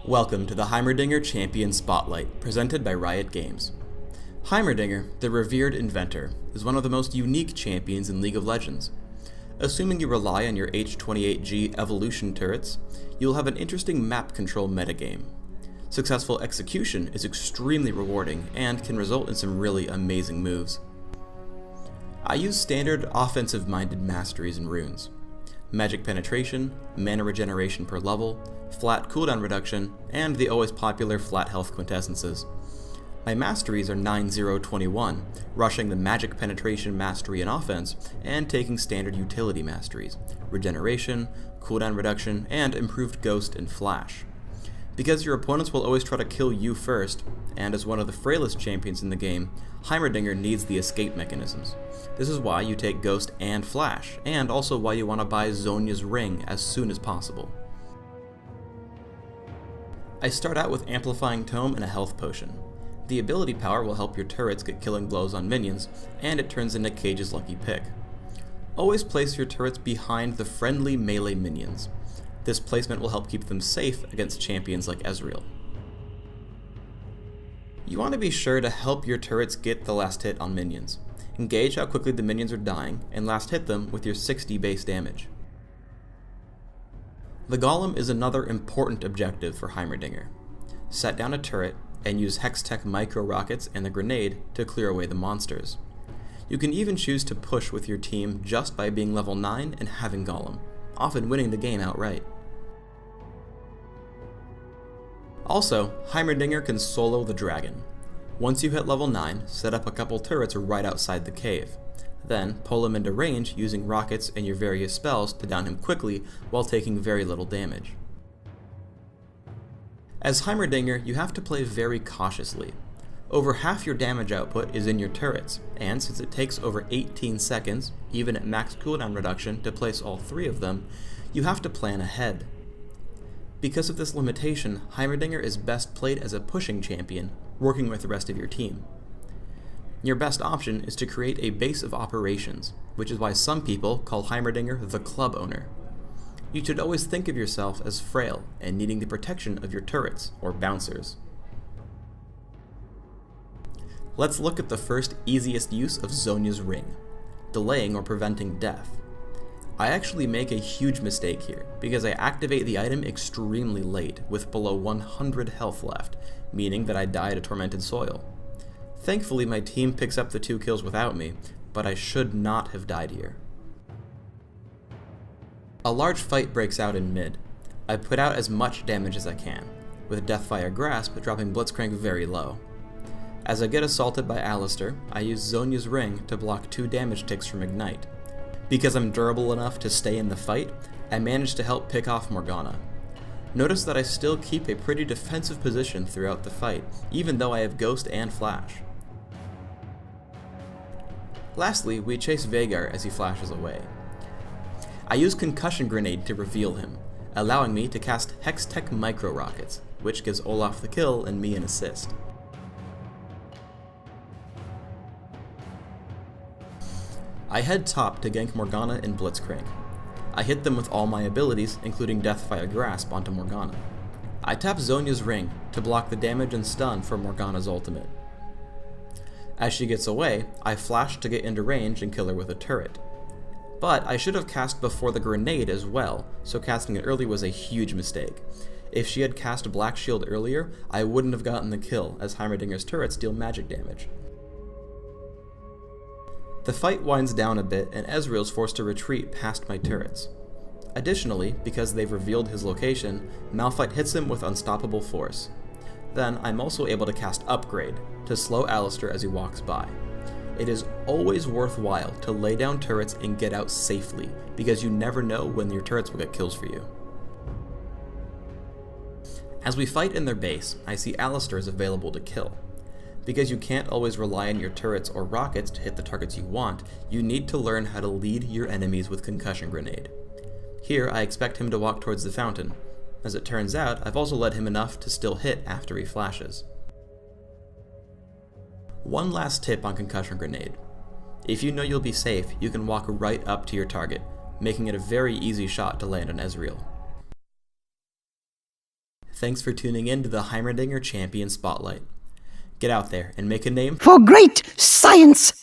Welcome to the Heimerdinger Champion Spotlight, presented by Riot Games. Heimerdinger, the revered inventor, is one of the most unique champions in League of Legends. Assuming you rely on your H28G evolution turrets, you will have an interesting map control metagame. Successful execution is extremely rewarding and can result in some really amazing moves. I use standard offensive-minded masteries and runes. Magic penetration, mana regeneration per level, flat cooldown reduction, and the always popular flat health quintessences. My masteries are 9-0-21, rushing the magic penetration mastery in offense, and taking standard utility masteries, regeneration, cooldown reduction, and improved ghost and flash. Because your opponents will always try to kill you first, and as one of the frailest champions in the game, Heimerdinger needs the escape mechanisms. This is why you take Ghost and Flash, and also why you want to buy Zhonya's Ring as soon as possible. I start out with Amplifying Tome and a health potion. The ability power will help your turrets get killing blows on minions, and it turns into Cage's lucky pick. Always place your turrets behind the friendly melee minions. This placement will help keep them safe against champions like Ezreal. You want to be sure to help your turrets get the last hit on minions. Engage how quickly the minions are dying, and last hit them with your 60 base damage. The Golem is another important objective for Heimerdinger. Set down a turret, and use Hextech micro rockets and the grenade to clear away the monsters. You can even choose to push with your team just by being level 9 and having Golem, often winning the game outright. Also, Heimerdinger can solo the dragon. Once you hit level 9, set up a couple turrets right outside the cave. Then, pull him into range using rockets and your various spells to down him quickly while taking very little damage. As Heimerdinger, you have to play very cautiously. Over half your damage output is in your turrets, and since it takes over 18 seconds, even at max cooldown reduction, to place all 3 of them, you have to plan ahead. Because of this limitation, Heimerdinger is best played as a pushing champion, working with the rest of your team. Your best option is to create a base of operations, which is why some people call Heimerdinger the club owner. You should always think of yourself as frail and needing the protection of your turrets, or bouncers. Let's look at the first easiest use of Zhonya's Ring, delaying or preventing death. I actually make a huge mistake here, because I activate the item extremely late, with below 100 health left, meaning that I die to Tormented Soil. Thankfully my team picks up the 2 kills without me, but I should not have died here. A large fight breaks out in mid. I put out as much damage as I can, with Deathfire Grasp dropping Blitzcrank very low. As I get assaulted by Alistar, I use Zhonya's Ring to block 2 damage ticks from Ignite. Because I'm durable enough to stay in the fight, I manage to help pick off Morgana. Notice that I still keep a pretty defensive position throughout the fight, even though I have Ghost and Flash. Lastly, we chase Veigar as he flashes away. I use Concussion Grenade to reveal him, allowing me to cast Hextech micro rockets, which gives Olaf the kill and me an assist. I head top to gank Morgana and Blitzcrank. I hit them with all my abilities, including Deathfire Grasp, onto Morgana. I tap Zhonya's Ring to block the damage and stun from Morgana's ultimate. As she gets away, I flash to get into range and kill her with a turret. But I should have cast before the grenade as well, so casting it early was a huge mistake. If she had cast Black Shield earlier, I wouldn't have gotten the kill, as Heimerdinger's turrets deal magic damage. The fight winds down a bit, and Ezreal's forced to retreat past my turrets. Additionally, because they've revealed his location, Malphite hits him with unstoppable force. Then I'm also able to cast Upgrade, to slow Alistar as he walks by. It is always worthwhile to lay down turrets and get out safely, because you never know when your turrets will get kills for you. As we fight in their base, I see Alistar is available to kill. Because you can't always rely on your turrets or rockets to hit the targets you want, you need to learn how to lead your enemies with Concussion Grenade. Here, I expect him to walk towards the fountain. As it turns out, I've also led him enough to still hit after he flashes. One last tip on Concussion Grenade. If you know you'll be safe, you can walk right up to your target, making it a very easy shot to land on Ezreal. thanks for tuning in to the Heimerdinger Champion Spotlight. Get out there and make a name for great science!